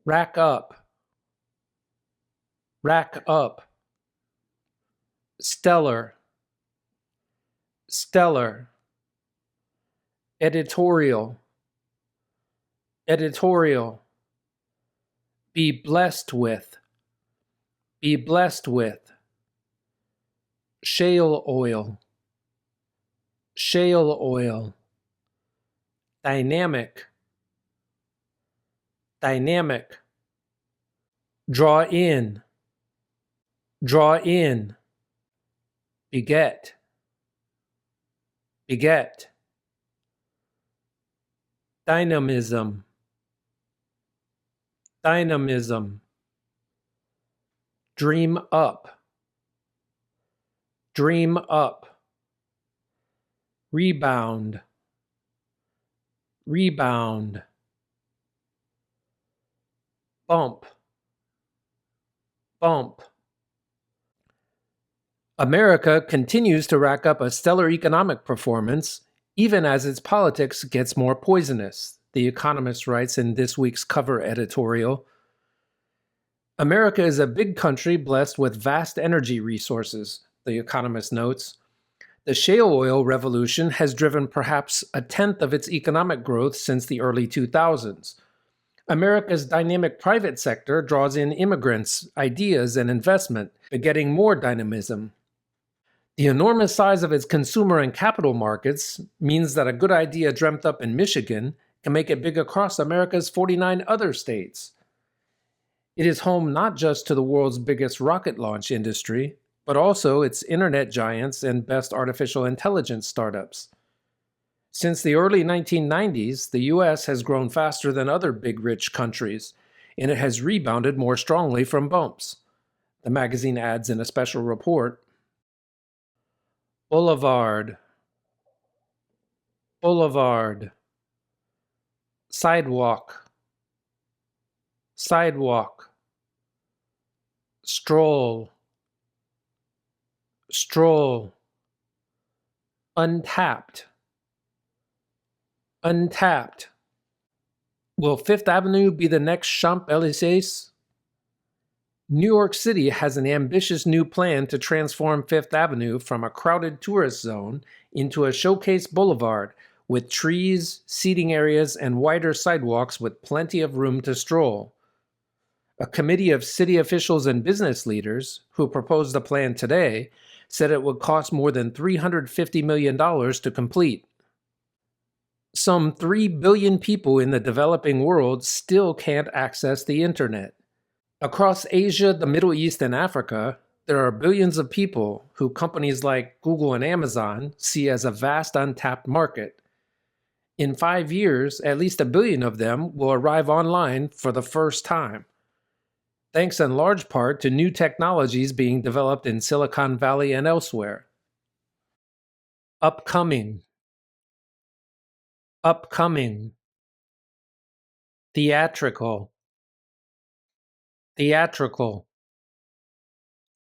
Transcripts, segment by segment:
rack up, rack up, stellar, stellar, editorial, editorial, be blessed with, be blessed with, shale oil, shale oil, dynamic, dynamic, draw in, beget, beget, dynamism, dynamism, dream up, dream up, rebound, rebound, bump, bump. America continues to rack up a stellar economic performance, even as its politics gets more poisonous, The Economist writes in this week's cover editorial. America is a big country blessed with vast energy resources, The Economist notes. The shale oil revolution has driven perhaps a tenth of its economic growth since the early 2000s. America's dynamic private sector draws in immigrants, ideas, and investment, begetting more dynamism. The enormous size of its consumer and capital markets means that a good idea dreamt up in Michigan can make it big across America's 49 other states. It is home not just to the world's biggest rocket launch industry, but also its internet giants and best artificial intelligence startups. Since the early 1990s, the U.S. has grown faster than other big rich countries, and it has rebounded more strongly from bumps, the magazine adds in a special report. Boulevard, boulevard, sidewalk, sidewalk, stroll, stroll, untapped, untapped. Will Fifth Avenue be the next Champs-Élysées? New York City has an ambitious new plan to transform Fifth Avenue from a crowded tourist zone into a showcase boulevard with trees, seating areas, and wider sidewalks with plenty of room to stroll. A committee of city officials and business leaders, who proposed the plan today, said it would cost more than $350 million to complete. Some 3 billion people in the developing world still can't access the internet. Across Asia, the Middle East, and Africa, there are billions of people who companies like Google and Amazon see as a vast untapped market. In 5 years, at least 1 billion of them will arrive online for the first time, thanks in large part to new technologies being developed in Silicon Valley and elsewhere. Upcoming, upcoming, theatrical, theatrical,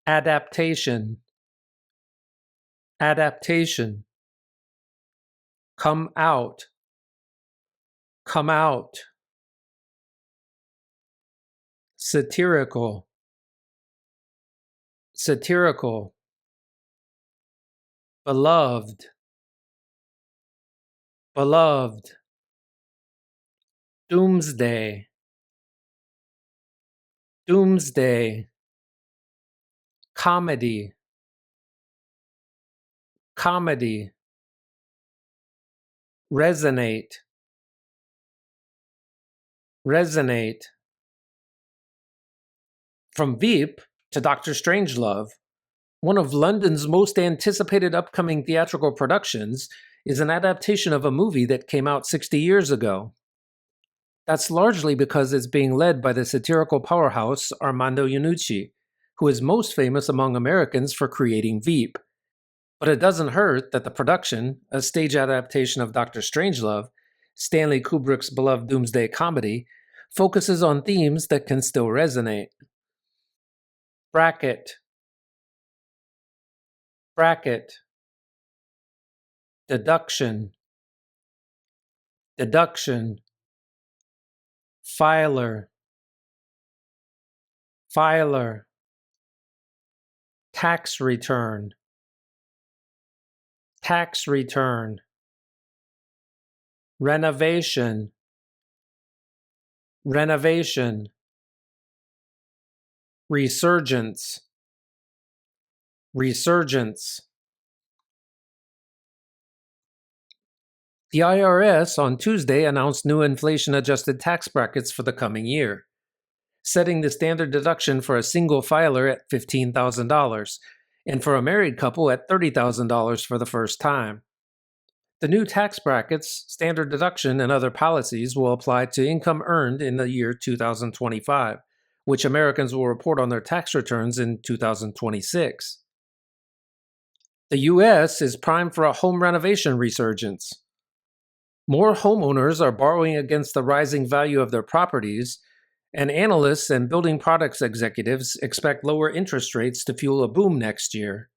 adaptation, adaptation, come out, come out, satirical, satirical, beloved, beloved, doomsday, doomsday, comedy, comedy, resonate, resonate. From Veep to Dr. Strangelove, one of London's most anticipated upcoming theatrical productions is an adaptation of a movie that came out 60 years ago. That's largely because it's being led by the satirical powerhouse Armando Iannucci, who is most famous among Americans for creating Veep. But it doesn't hurt that the production, a stage adaptation of Dr. Strangelove, Stanley Kubrick's beloved doomsday comedy, focuses on themes that can still resonate. Bracket, bracket, deduction, deduction, filer, filer, tax return, tax return, renovation, renovation, resurgence, resurgence. The IRS on Tuesday announced new inflation-adjusted tax brackets for the coming year, setting the standard deduction for a single filer at $15,000 and for a married couple at $30,000 for the first time. The new tax brackets, standard deduction, and other policies will apply to income earned in the year 2025, which Americans will report on their tax returns in 2026. The U.S. is primed for a home renovation resurgence. More homeowners are borrowing against the rising value of their properties, and analysts and building products executives expect lower interest rates to fuel a boom next year.